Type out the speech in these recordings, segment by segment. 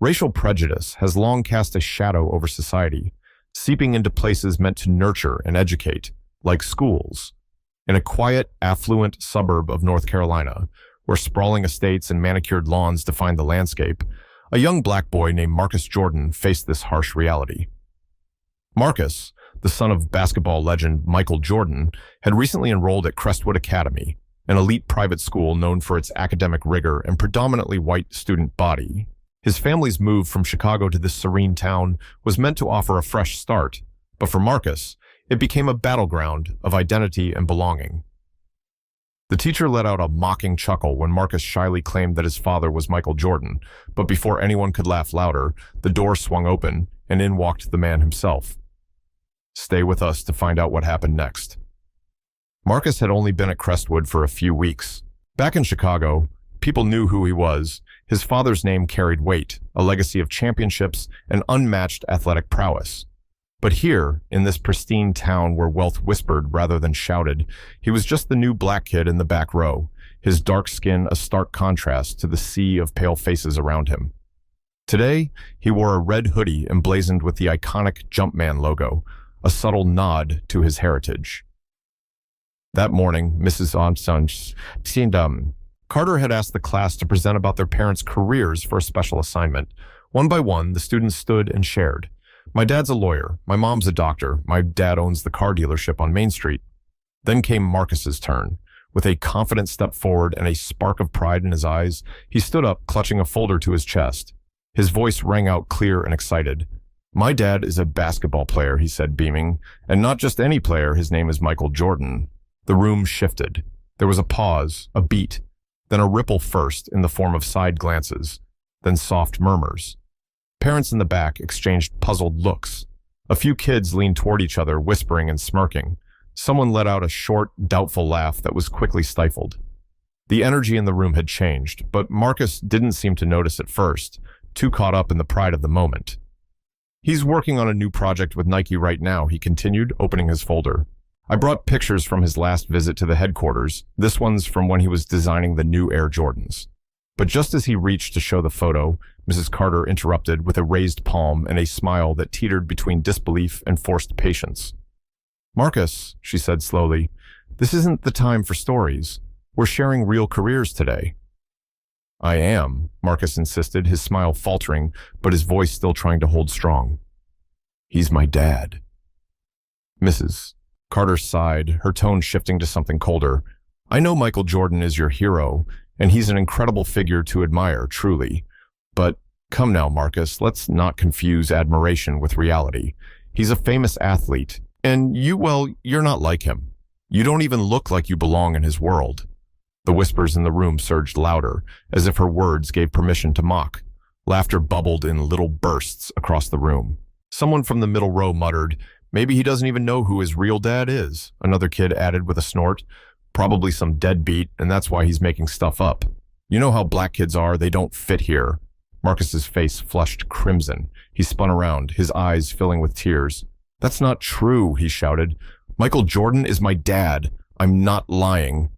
Racial prejudice has long cast a shadow over society, seeping into places meant to nurture and educate, like schools. In a quiet, affluent suburb of North Carolina, where sprawling estates and manicured lawns define the landscape, a young black boy named Marcus Jordan faced this harsh reality. Marcus, the son of basketball legend Michael Jordan, had recently enrolled at Crestwood Academy, an elite private school known for its academic rigor and predominantly white student body. His family's move from Chicago to this serene town was meant to offer a fresh start, but for Marcus, it became a battleground of identity and belonging. The teacher let out a mocking chuckle when Marcus shyly claimed that his father was Michael Jordan, but before anyone could laugh louder, the door swung open and in walked the man himself. Stay with us to find out what happened next. Marcus had only been at Crestwood for a few weeks. Back in Chicago, people knew who he was. His father's name carried weight, a legacy of championships and unmatched athletic prowess. But here, in this pristine town where wealth whispered rather than shouted, he was just the new black kid in the back row, his dark skin a stark contrast to the sea of pale faces around him. Today, he wore a red hoodie emblazoned with the iconic Jumpman logo, a subtle nod to his heritage. That morning, Mrs. Carter had asked the class to present about their parents' careers for a special assignment. One by one, the students stood and shared. My dad's a lawyer. My mom's a doctor. My dad owns the car dealership on Main Street. Then came Marcus's turn. With a confident step forward and a spark of pride in his eyes, he stood up, clutching a folder to his chest. His voice rang out clear and excited. My dad is a basketball player, he said, beaming. And not just any player, his name is Michael Jordan. The room shifted. There was a pause, a beat, then a ripple first in the form of side glances, then soft murmurs. Parents in the back exchanged puzzled looks. A few kids leaned toward each other, whispering and smirking. Someone let out a short, doubtful laugh that was quickly stifled. The energy in the room had changed, but Marcus didn't seem to notice at first, too caught up in the pride of the moment. He's working on a new project with Nike right now, he continued, opening his folder. I brought pictures from his last visit to the headquarters. This one's from when he was designing the new Air Jordans. But just as he reached to show the photo, Mrs. Carter interrupted with a raised palm and a smile that teetered between disbelief and forced patience. Marcus, she said slowly, this isn't the time for stories. We're sharing real careers today. I am, Marcus insisted, his smile faltering, but his voice still trying to hold strong. He's my dad. Mrs. Carter sighed, her tone shifting to something colder. I know Michael Jordan is your hero, and he's an incredible figure to admire, truly. But come now, Marcus, let's not confuse admiration with reality. He's a famous athlete, and you're not like him. You don't even look like you belong in his world. The whispers in the room surged louder, as if her words gave permission to mock. Laughter bubbled in little bursts across the room. Someone from the middle row muttered, maybe he doesn't even know who his real dad is, another kid added with a snort. Probably some deadbeat, and that's why he's making stuff up. You know how black kids are, they don't fit here. Marcus's face flushed crimson. He spun around, his eyes filling with tears. That's not true, he shouted. Michael Jordan is my dad. I'm not lying.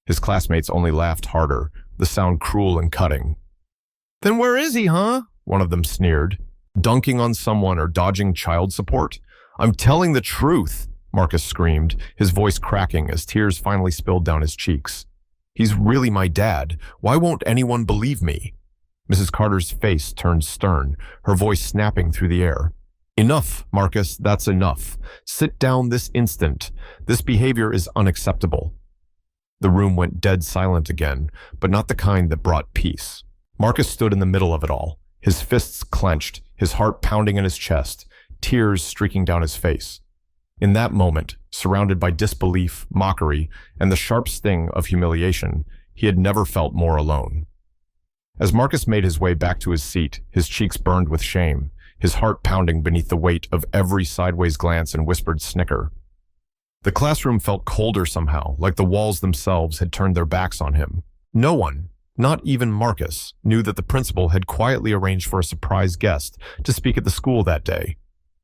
His classmates only laughed harder, the sound cruel and cutting. Then where is he, huh? One of them sneered. Dunking on someone or dodging child support? I'm telling the truth, Marcus screamed, his voice cracking as tears finally spilled down his cheeks. He's really my dad. Why won't anyone believe me? Mrs. Carter's face turned stern, her voice snapping through the air. Enough, Marcus, that's enough. Sit down this instant. This behavior is unacceptable. The room went dead silent again, but not the kind that brought peace. Marcus stood in the middle of it all, his fists clenched, his heart pounding in his chest, tears streaking down his face. In that moment, surrounded by disbelief, mockery, and the sharp sting of humiliation, he had never felt more alone. As Marcus made his way back to his seat, his cheeks burned with shame, his heart pounding beneath the weight of every sideways glance and whispered snicker. The classroom felt colder somehow, like the walls themselves had turned their backs on him. No one, not even Marcus, knew that the principal had quietly arranged for a surprise guest to speak at the school that day.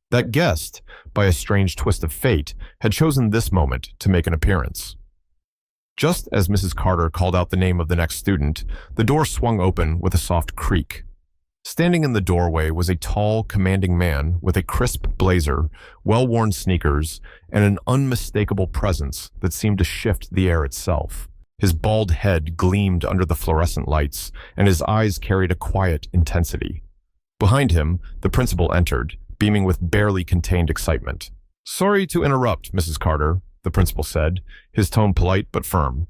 That guest, by a strange twist of fate, had chosen this moment to make an appearance. Just as Mrs. Carter called out the name of the next student, the door swung open with a soft creak. Standing in the doorway was a tall, commanding man with a crisp blazer, well-worn sneakers, and an unmistakable presence that seemed to shift the air itself. His bald head gleamed under the fluorescent lights, and his eyes carried a quiet intensity. Behind him, the principal entered, beaming with barely contained excitement. "Sorry to interrupt, Mrs. Carter," the principal said, his tone polite but firm.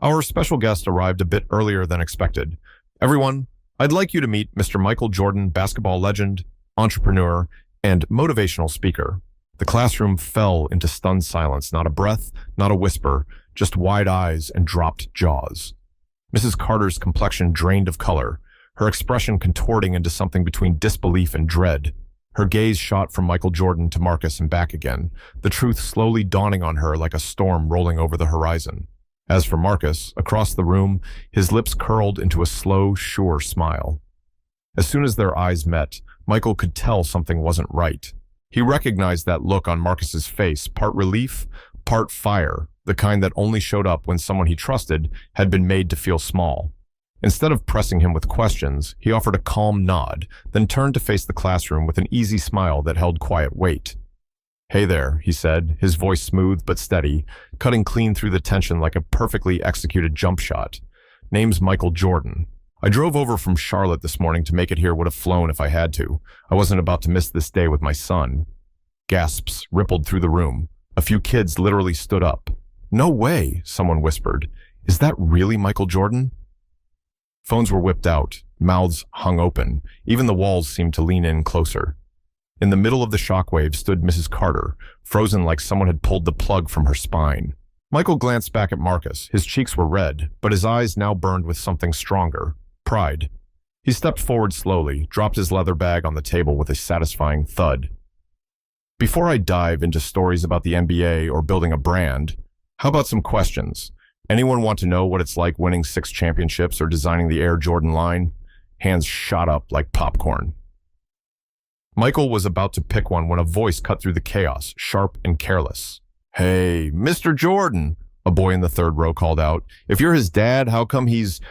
"Our special guest arrived a bit earlier than expected. Everyone, I'd like you to meet Mr. Michael Jordan, basketball legend, entrepreneur, and motivational speaker." The classroom fell into stunned silence, not a breath, not a whisper, just wide eyes and dropped jaws. Mrs. Carter's complexion drained of color, her expression contorting into something between disbelief and dread. Her gaze shot from Michael Jordan to Marcus and back again, the truth slowly dawning on her like a storm rolling over the horizon. As for Marcus, across the room, his lips curled into a slow, sure smile. As soon as their eyes met, Michael could tell something wasn't right. He recognized that look on Marcus's face, part relief, part fire, the kind that only showed up when someone he trusted had been made to feel small. Instead of pressing him with questions, he offered a calm nod, then turned to face the classroom with an easy smile that held quiet weight. "Hey there," he said, his voice smooth but steady, cutting clean through the tension like a perfectly executed jump shot. "Name's Michael Jordan. I drove over from Charlotte this morning to make it here. Would have flown if I had to. I wasn't about to miss this day with my son." Gasps rippled through the room. A few kids literally stood up. "No way," someone whispered. "Is that really Michael Jordan?" Phones were whipped out, mouths hung open. Even the walls seemed to lean in closer. In the middle of the shockwave stood Mrs. Carter, frozen like someone had pulled the plug from her spine. Michael glanced back at Marcus. His cheeks were red, but his eyes now burned with something stronger, pride. He stepped forward slowly, dropped his leather bag on the table with a satisfying thud. "Before I dive into stories about the NBA or building a brand, how about some questions? Anyone want to know what it's like winning 6 championships or designing the Air Jordan line?" Hands shot up like popcorn. Michael was about to pick one when a voice cut through the chaos, sharp and careless. "Hey, Mr. Jordan," a boy in the third row called out. "If you're his dad, how come he's,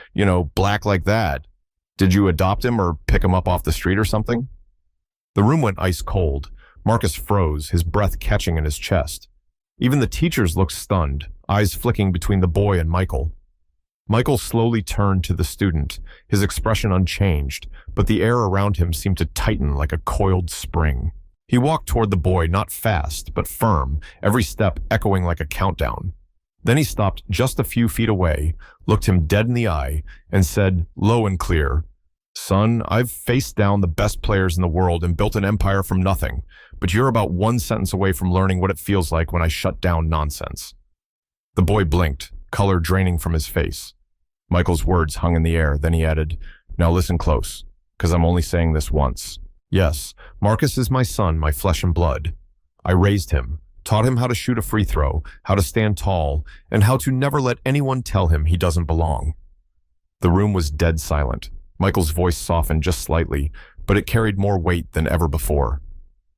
black like that? Did you adopt him or pick him up off the street or something?" The room went ice cold. Marcus froze, his breath catching in his chest. Even the teachers looked stunned, eyes flicking between the boy and Michael. Michael slowly turned to the student, his expression unchanged, but the air around him seemed to tighten like a coiled spring. He walked toward the boy, not fast, but firm, every step echoing like a countdown. Then he stopped just a few feet away, looked him dead in the eye, and said, low and clear, "Son, I've faced down the best players in the world and built an empire from nothing, but you're about one sentence away from learning what it feels like when I shut down nonsense." The boy blinked, color draining from his face. Michael's words hung in the air, then he added, "Now listen close, because I'm only saying this once. Yes, Marcus is my son, my flesh and blood. I raised him, taught him how to shoot a free throw, how to stand tall, and how to never let anyone tell him he doesn't belong." The room was dead silent. Michael's voice softened just slightly, but it carried more weight than ever before.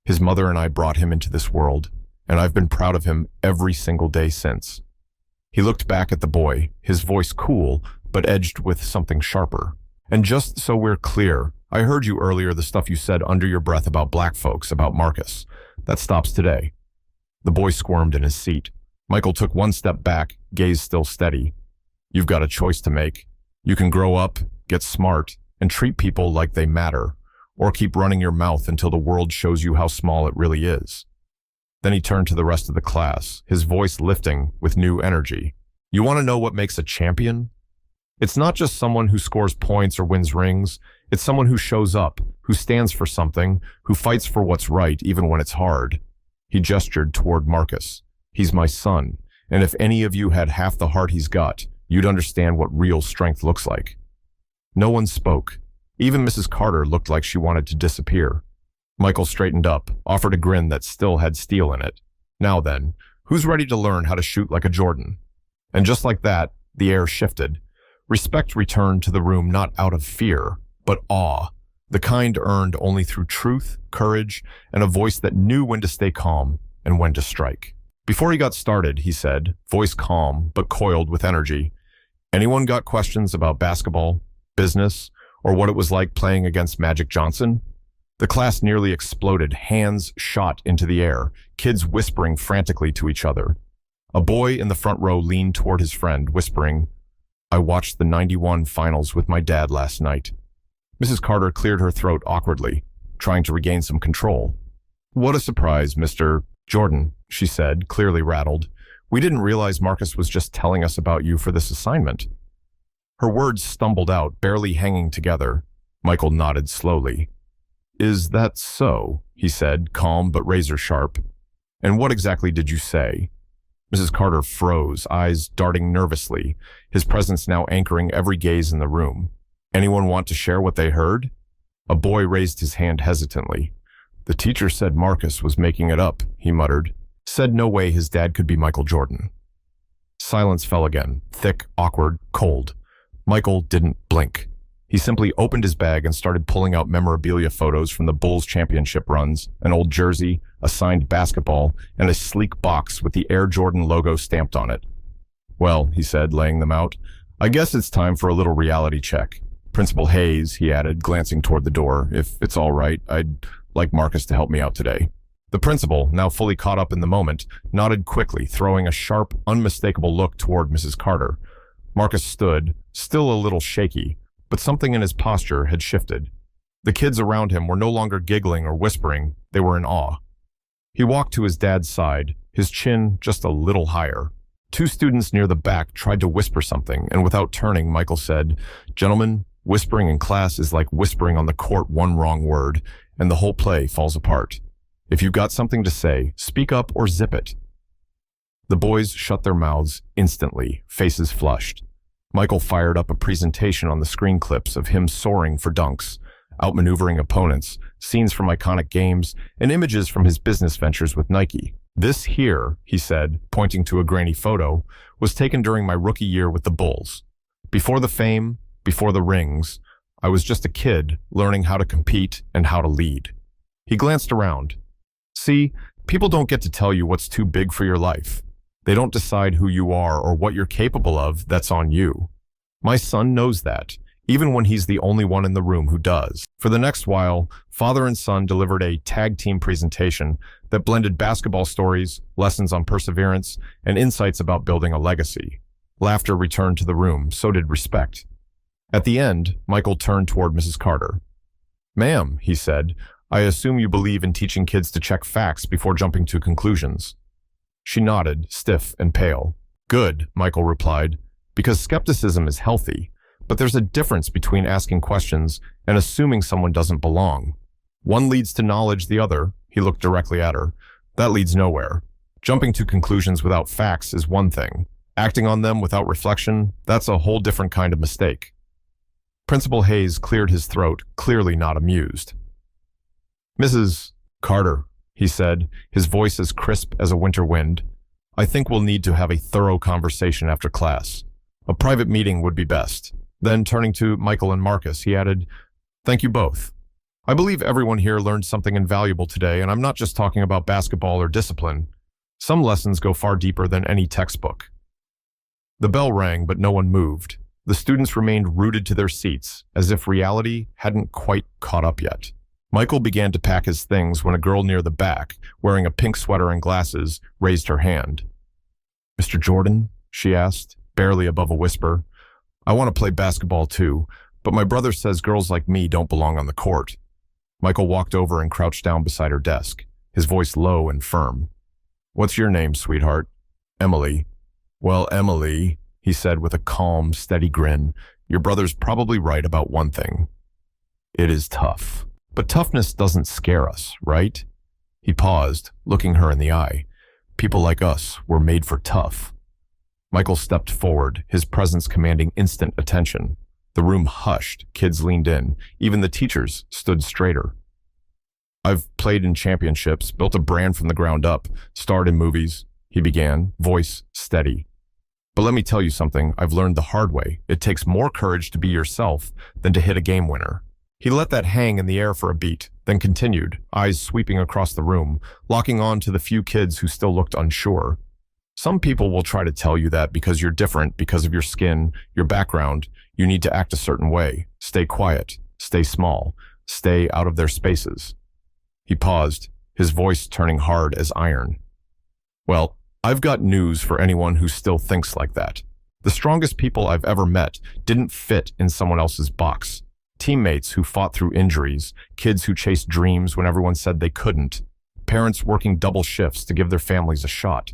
"His mother and I brought him into this world, and I've been proud of him every single day since." He looked back at the boy, his voice cool, but edged with something sharper. "And just so we're clear, I heard you earlier, the stuff you said under your breath about black folks, about Marcus. That stops today." The boy squirmed in his seat. Michael took one step back, gaze still steady. "You've got a choice to make. You can grow up, get smart, and treat people like they matter, or keep running your mouth until the world shows you how small it really is." Then he turned to the rest of the class, his voice lifting with new energy. "You want to know what makes a champion? It's not just someone who scores points or wins rings. It's someone who shows up, who stands for something, who fights for what's right even when it's hard." He gestured toward Marcus. "He's my son, and if any of you had half the heart he's got, you'd understand what real strength looks like." No one spoke. Even Mrs. Carter looked like she wanted to disappear. Michael straightened up, offered a grin that still had steel in it. "Now then, who's ready to learn how to shoot like a Jordan?" And just like that, the air shifted. Respect returned to the room, not out of fear, but awe, the kind earned only through truth, courage, and a voice that knew when to stay calm and when to strike. Before he got started, he said, voice calm but coiled with energy, "Anyone got questions about basketball, business, or what it was like playing against Magic Johnson? The class nearly exploded, hands shot into the air, kids whispering frantically to each other. A boy in the front row leaned toward his friend, whispering, "I watched the '91 finals with my dad last night." Mrs. Carter cleared her throat awkwardly, trying to regain some control. "What a surprise, Mr. Jordan," she said, clearly rattled. "We didn't realize Marcus was just telling us about you for this assignment." Her words stumbled out, barely hanging together. Michael nodded slowly. "Is that so?" he said, calm but razor-sharp. "And what exactly did you say?" Mrs. Carter froze, eyes darting nervously, his presence now anchoring every gaze in the room. "Anyone want to share what they heard?" A boy raised his hand hesitantly. "The teacher said Marcus was making it up," he muttered. "Said no way his dad could be Michael Jordan." Silence fell again, thick, awkward, cold. Michael didn't blink. He simply opened his bag and started pulling out memorabilia photos from the Bulls championship runs, an old jersey, a signed basketball, and a sleek box with the Air Jordan logo stamped on it. "Well," he said, laying them out, "I guess it's time for a little reality check. Principal Hayes," he added, glancing toward the door, "if it's all right, I'd like Marcus to help me out today." The principal, now fully caught up in the moment, nodded quickly, throwing a sharp, unmistakable look toward Mrs. Carter. Marcus stood, still a little shaky, but something in his posture had shifted. The kids around him were no longer giggling or whispering, they were in awe. He walked to his dad's side, his chin just a little higher. Two students near the back tried to whisper something, and without turning, Michael said, "Gentlemen, whispering in class is like whispering on the court one wrong word, and the whole play falls apart. If you've got something to say, speak up or zip it." The boys shut their mouths instantly, faces flushed. Michael fired up a presentation on the screen clips of him soaring for dunks, outmaneuvering opponents, scenes from iconic games, and images from his business ventures with Nike. "This here," he said, pointing to a grainy photo, "was taken during my rookie year with the Bulls. Before the fame, before the rings, I was just a kid learning how to compete and how to lead." He glanced around. "See, people don't get to tell you what's too big for your life. They don't decide who you are or what you're capable of. That's on you. My son knows that, even when he's the only one in the room who does." For the next while, father and son delivered a tag team presentation that blended basketball stories, lessons on perseverance, and insights about building a legacy. Laughter returned to the room, so did respect. At the end, Michael turned toward Mrs. Carter. "Ma'am," he said, "I assume you believe in teaching kids to check facts before jumping to conclusions." She nodded, stiff and pale. "Good," Michael replied, "because skepticism is healthy, but there's a difference between asking questions and assuming someone doesn't belong. One leads to knowledge, the other," he looked directly at her, "that leads nowhere. Jumping to conclusions without facts is one thing. Acting on them without reflection, that's a whole different kind of mistake." Principal Hayes cleared his throat, clearly not amused. "Mrs. Carter," he said, his voice as crisp as a winter wind, "I think we'll need to have a thorough conversation after class. A private meeting would be best." Then, turning to Michael and Marcus, he added, "Thank you both. I believe everyone here learned something invaluable today, and I'm not just talking about basketball or discipline. Some lessons go far deeper than any textbook." The bell rang, but no one moved. The students remained rooted to their seats, as if reality hadn't quite caught up yet. Michael began to pack his things when a girl near the back, wearing a pink sweater and glasses, raised her hand. "Mr. Jordan?" she asked, barely above a whisper. "I want to play basketball too, but my brother says girls like me don't belong on the court." Michael walked over and crouched down beside her desk, his voice low and firm. "What's your name, sweetheart?" "Emily." "Well, Emily," he said with a calm, steady grin, "your brother's probably right about one thing. It is tough. But toughness doesn't scare us, right?" He paused, looking her in the eye. "People like us were made for tough." Michael stepped forward, his presence commanding instant attention. The room hushed, kids leaned in, even the teachers stood straighter. "I've played in championships, built a brand from the ground up, starred in movies," he began, voice steady. "But let me tell you something I've learned the hard way. It takes more courage to be yourself than to hit a game winner." He let that hang in the air for a beat, then continued, eyes sweeping across the room, locking on to the few kids who still looked unsure. "Some people will try to tell you that because you're different, because of your skin, your background, you need to act a certain way. Stay quiet. Stay small. Stay out of their spaces. He paused, his voice turning hard as iron. Well, I've got news for anyone who still thinks like that. The strongest people I've ever met didn't fit in someone else's box. Teammates who fought through injuries, kids who chased dreams when everyone said they couldn't, parents working double shifts to give their families a shot.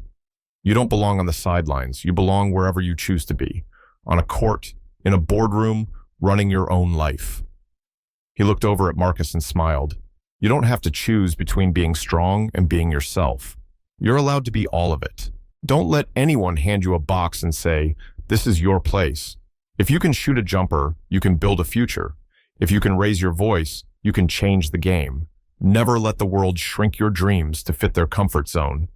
You don't belong on the sidelines. You belong wherever you choose to be. On a court, in a boardroom, running your own life. He looked over at Marcus and smiled. You don't have to choose between being strong and being yourself. You're allowed to be all of it. Don't let anyone hand you a box and say, this is your place. If you can shoot a jumper, you can build a future. If you can raise your voice, you can change the game. Never let the world shrink your dreams to fit their comfort zone.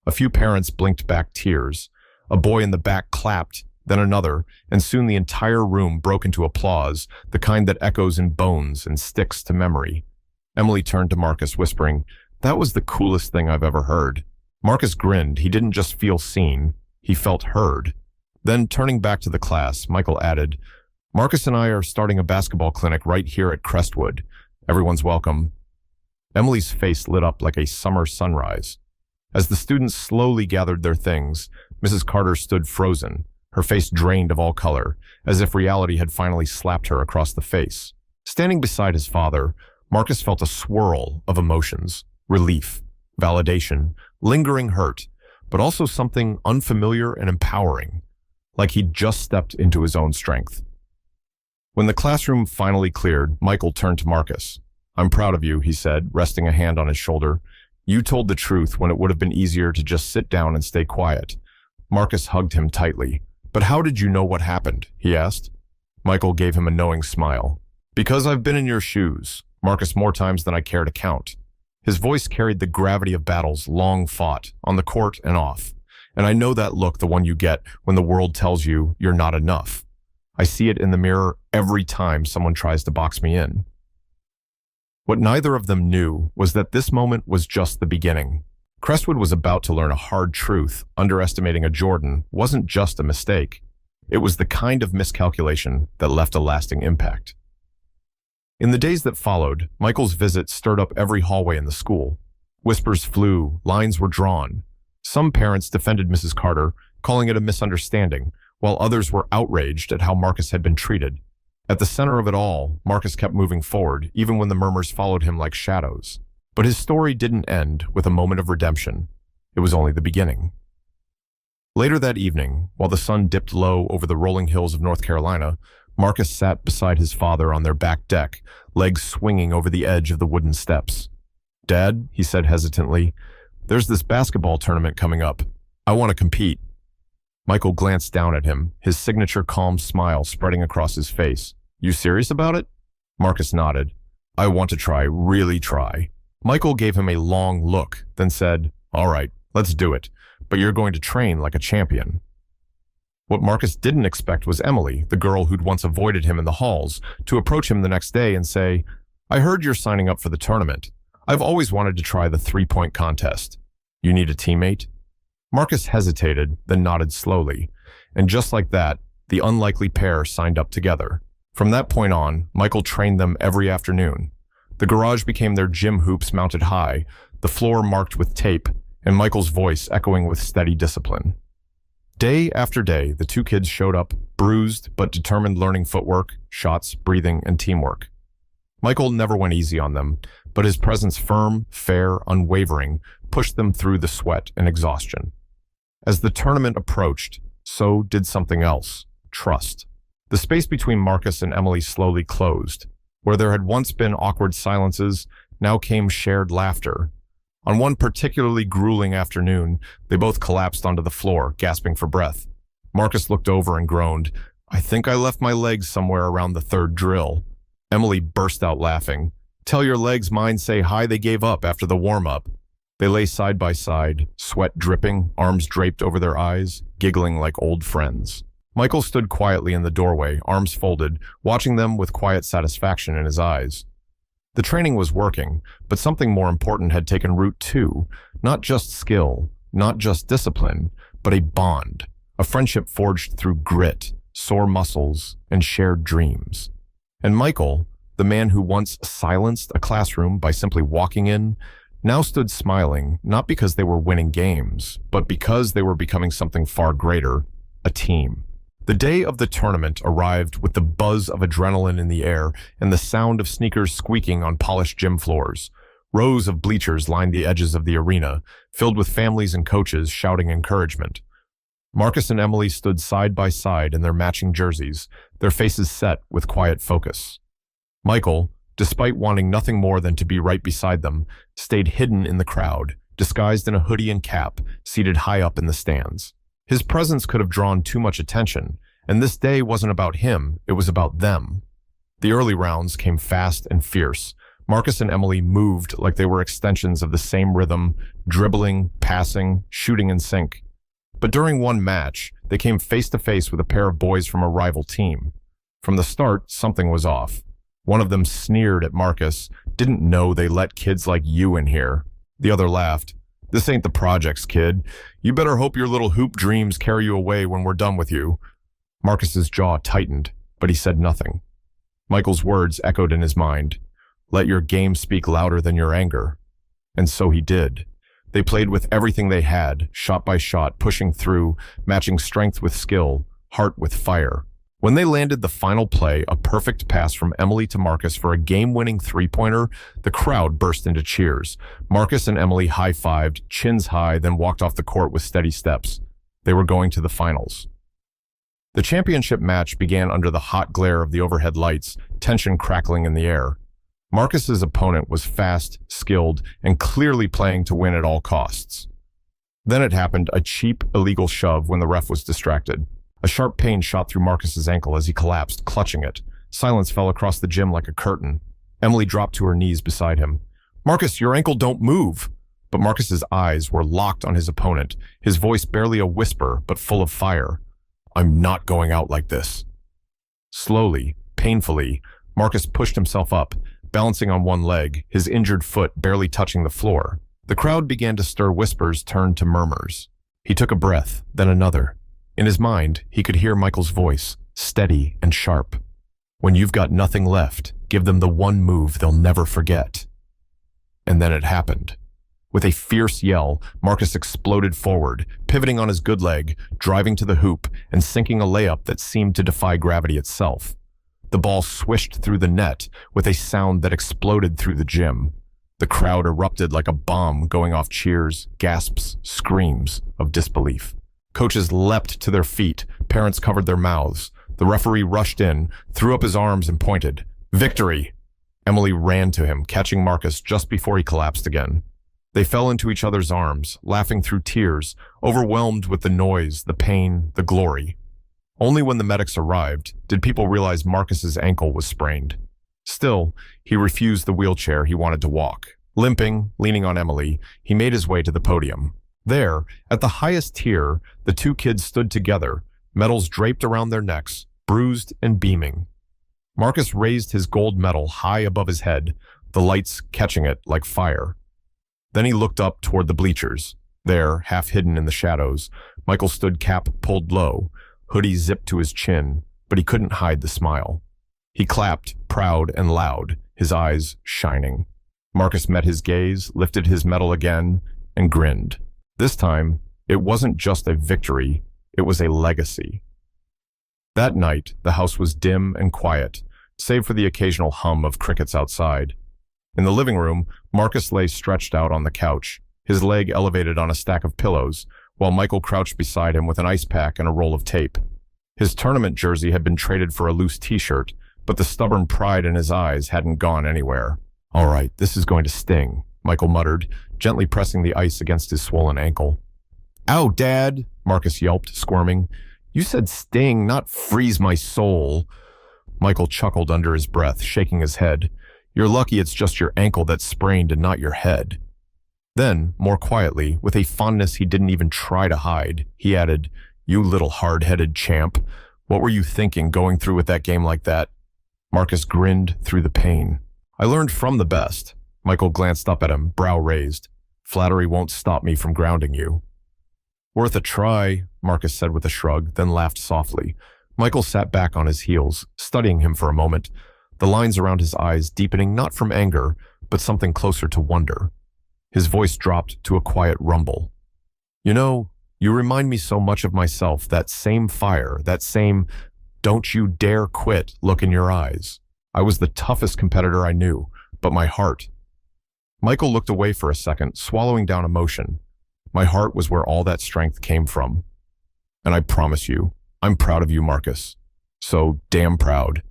A few parents blinked back tears. A boy in the back clapped, then another, and soon the entire room broke into applause, the kind that echoes in bones and sticks to memory. Emily turned to Marcus, whispering, that was the coolest thing I've ever heard. Marcus grinned. He didn't just feel seen, he felt heard. Then, turning back to the class, Michael added, Marcus and I are starting a basketball clinic right here at Crestwood. Everyone's welcome. Emily's face lit up like a summer sunrise. As the students slowly gathered their things, Mrs. Carter stood frozen, her face drained of all color, as if reality had finally slapped her across the face. Standing beside his father, Marcus felt a swirl of emotions, relief, validation, lingering hurt, but also something unfamiliar and empowering, like he'd just stepped into his own strength. When the classroom finally cleared, Michael turned to Marcus. I'm proud of you, he said, resting a hand on his shoulder. You told the truth when it would have been easier to just sit down and stay quiet. Marcus hugged him tightly. But how did you know what happened? He asked. Michael gave him a knowing smile. Because I've been in your shoes, Marcus, more times than I care to count. His voice carried the gravity of battles long fought, on the court and off. And I know that look, the one you get when the world tells you you're not enough. I see it in the mirror every time someone tries to box me in. What neither of them knew was that this moment was just the beginning. Crestwood was about to learn a hard truth. Underestimating a Jordan wasn't just a mistake. It was the kind of miscalculation that left a lasting impact. In the days that followed, Michael's visit stirred up every hallway in the school. Whispers flew, lines were drawn. Some parents defended Mrs. Carter, calling it a misunderstanding, while others were outraged at how Marcus had been treated. At the center of it all, Marcus kept moving forward, even when the murmurs followed him like shadows. But his story didn't end with a moment of redemption. It was only the beginning. Later that evening, while the sun dipped low over the rolling hills of North Carolina, Marcus sat beside his father on their back deck, legs swinging over the edge of the wooden steps. Dad, he said hesitantly, there's this basketball tournament coming up. I want to compete. Michael glanced down at him, his signature calm smile spreading across his face. You serious about it? Marcus nodded. I want to try, really try. Michael gave him a long look, then said, all right, let's do it, but you're going to train like a champion. What Marcus didn't expect was Emily, the girl who'd once avoided him in the halls, to approach him the next day and say, I heard you're signing up for the tournament. I've always wanted to try the three-point contest. You need a teammate? Marcus hesitated, then nodded slowly, and just like that, the unlikely pair signed up together. From that point on, Michael trained them every afternoon. The garage became their gym hoops mounted high, the floor marked with tape, and Michael's voice echoing with steady discipline. Day after day, the two kids showed up, bruised but determined, learning footwork, shots, breathing, and teamwork. Michael never went easy on them, but his presence, firm, fair, unwavering, pushed them through the sweat and exhaustion. As the tournament approached, so did something else: trust. The space between Marcus and Emily slowly closed. Where there had once been awkward silences, now came shared laughter. On one particularly grueling afternoon, they both collapsed onto the floor, gasping for breath. Marcus looked over and groaned, I think I left my legs somewhere around the third drill. Emily burst out laughing. Tell your legs mine say hi they gave up after the warm-up. They lay side by side, sweat dripping, arms draped over their eyes, giggling like old friends. Michael stood quietly in the doorway, arms folded, watching them with quiet satisfaction in his eyes. The training was working, but something more important had taken root too. Not just skill, not just discipline, but a bond, a friendship forged through grit, sore muscles, and shared dreams. And Michael, the man who once silenced a classroom by simply walking in, now stood smiling, not because they were winning games, but because they were becoming something far greater, a team. The day of the tournament arrived with the buzz of adrenaline in the air and the sound of sneakers squeaking on polished gym floors. Rows of bleachers lined the edges of the arena, filled with families and coaches shouting encouragement. Marcus and Emily stood side by side in their matching jerseys, their faces set with quiet focus. Michael, despite wanting nothing more than to be right beside them, stayed hidden in the crowd, disguised in a hoodie and cap, seated high up in the stands. His presence could have drawn too much attention, and this day wasn't about him, it was about them. The early rounds came fast and fierce. Marcus and Emily moved like they were extensions of the same rhythm, dribbling, passing, shooting in sync. But during one match, they came face to face with a pair of boys from a rival team. From the start, something was off. One of them sneered at Marcus, "Didn't know they let kids like you in here." The other laughed, "This ain't the projects, kid. You better hope your little hoop dreams carry you away when we're done with you." Marcus's jaw tightened, but he said nothing. Michael's words echoed in his mind. "Let your game speak louder than your anger." And so he did. They played with everything they had, shot by shot, pushing through, matching strength with skill, heart with fire. When they landed the final play, a perfect pass from Emily to Marcus for a game-winning three-pointer, the crowd burst into cheers. Marcus and Emily high-fived, chins high, then walked off the court with steady steps. They were going to the finals. The championship match began under the hot glare of the overhead lights, tension crackling in the air. Marcus's opponent was fast, skilled, and clearly playing to win at all costs. Then it happened, a cheap, illegal shove when the ref was distracted. A sharp pain shot through Marcus's ankle as he collapsed, clutching it. Silence fell across the gym like a curtain. Emily dropped to her knees beside him. "Marcus, your ankle don't move!" But Marcus's eyes were locked on his opponent, his voice barely a whisper, but full of fire. "I'm not going out like this." Slowly, painfully, Marcus pushed himself up, balancing on one leg, his injured foot barely touching the floor. The crowd began to stir, whispers turned to murmurs. He took a breath, then another. In his mind, he could hear Michael's voice, steady and sharp. "When you've got nothing left, give them the one move they'll never forget." And then it happened. With a fierce yell, Marcus exploded forward, pivoting on his good leg, driving to the hoop, and sinking a layup that seemed to defy gravity itself. The ball swished through the net with a sound that exploded through the gym. The crowd erupted like a bomb, going off cheers, gasps, screams of disbelief. Coaches leapt to their feet, parents covered their mouths. The referee rushed in, threw up his arms and pointed. "Victory!" Emily ran to him, catching Marcus just before he collapsed again. They fell into each other's arms, laughing through tears, overwhelmed with the noise, the pain, the glory. Only when the medics arrived did people realize Marcus's ankle was sprained. Still, he refused the wheelchair he wanted to walk. Limping, leaning on Emily, he made his way to the podium. There, at the highest tier, the two kids stood together, medals draped around their necks, bruised and beaming. Marcus raised his gold medal high above his head, the lights catching it like fire. Then he looked up toward the bleachers. There, half hidden in the shadows, Michael stood, cap pulled low, hoodie zipped to his chin, but he couldn't hide the smile. He clapped, proud and loud, his eyes shining. Marcus met his gaze, lifted his medal again, and grinned. This time, it wasn't just a victory, it was a legacy. That night, the house was dim and quiet, save for the occasional hum of crickets outside. In the living room, Marcus lay stretched out on the couch, his leg elevated on a stack of pillows, while Michael crouched beside him with an ice pack and a roll of tape. His tournament jersey had been traded for a loose t-shirt, but the stubborn pride in his eyes hadn't gone anywhere. "All right, this is going to sting," Michael muttered, gently pressing the ice against his swollen ankle. "Ow, Dad!" Marcus yelped, squirming. "You said sting, not freeze my soul." Michael chuckled under his breath, shaking his head. "You're lucky it's just your ankle that's sprained and not your head." Then, more quietly, with a fondness he didn't even try to hide, he added, "You little hard-headed champ. What were you thinking going through with that game like that?" Marcus grinned through the pain. "I learned from the best." Michael glanced up at him, brow raised. "Flattery won't stop me from grounding you." "Worth a try," Marcus said with a shrug, then laughed softly. Michael sat back on his heels, studying him for a moment. the lines around his eyes deepening not from anger, but something closer to wonder. His voice dropped to a quiet rumble. You know, you remind me so much of myself, that same fire, that same "don't you dare quit" look in your eyes. I was the toughest competitor I knew, but my heart. Michael looked away for a second, swallowing down emotion. My heart was where all that strength came from. And I promise you, I'm proud of you, Marcus. So damn proud.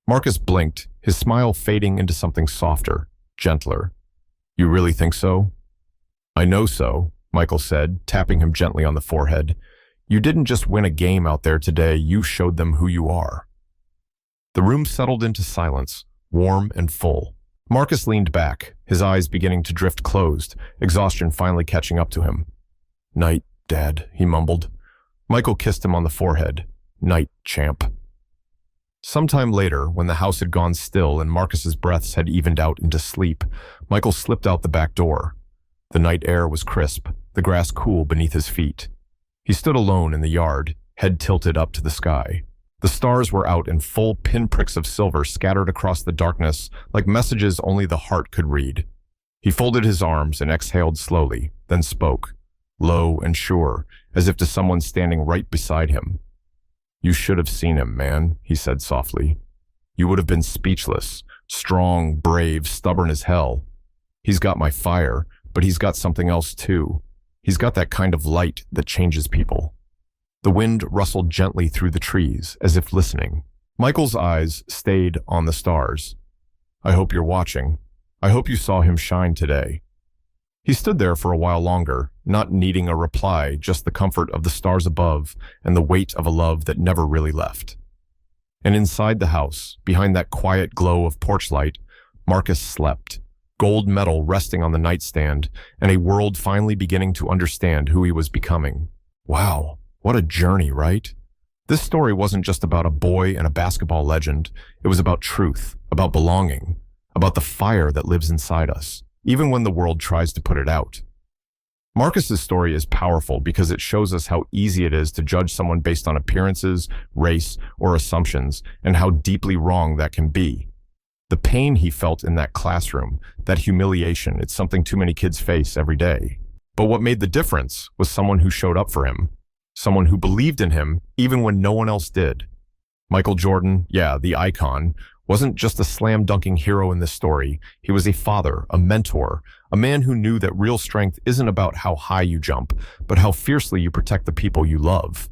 Marcus blinked, his smile fading into something softer, gentler. You really think so? I know so, Michael said, tapping him gently on the forehead. You didn't just win a game out there today, you showed them who you are. The room settled into silence, warm and full. Marcus leaned back, his eyes beginning to drift closed, exhaustion finally catching up to him. Night, Dad, he mumbled. Michael kissed him on the forehead. Night, champ. Sometime later, when the house had gone still and Marcus's breaths had evened out into sleep, Michael slipped out the back door. The night air was crisp, the grass cool beneath his feet. He stood alone in the yard, head tilted up to the sky. The stars were out in full pinpricks of silver scattered across the darkness like messages only the heart could read. He folded his arms and exhaled slowly, then spoke, low and sure, as if to someone standing right beside him. You should have seen him, man, he said softly. You would have been speechless, strong, brave, stubborn as hell. He's got my fire, but he's got something else too. He's got that kind of light that changes people. The wind rustled gently through the trees, as if listening. Michael's eyes stayed on the stars. I hope you're watching. I hope you saw him shine today. He stood there for a while longer, not needing a reply, just the comfort of the stars above and the weight of a love that never really left. And inside the house, behind that quiet glow of porch light, Marcus slept, gold medal resting on the nightstand, and a world finally beginning to understand who he was becoming. Wow. What a journey, right? This story wasn't just about a boy and a basketball legend. It was about truth, about belonging, about the fire that lives inside us, even when the world tries to put it out. Marcus's story is powerful because it shows us how easy it is to judge someone based on appearances, race, or assumptions, and how deeply wrong that can be. The pain he felt in that classroom, that humiliation, it's something too many kids face every day. But what made the difference was someone who showed up for him. Someone who believed in him even when no one else did. Michael Jordan, yeah, the icon, wasn't just a slam-dunking hero in this story. He was a father, a mentor, a man who knew that real strength isn't about how high you jump, but how fiercely you protect the people you love.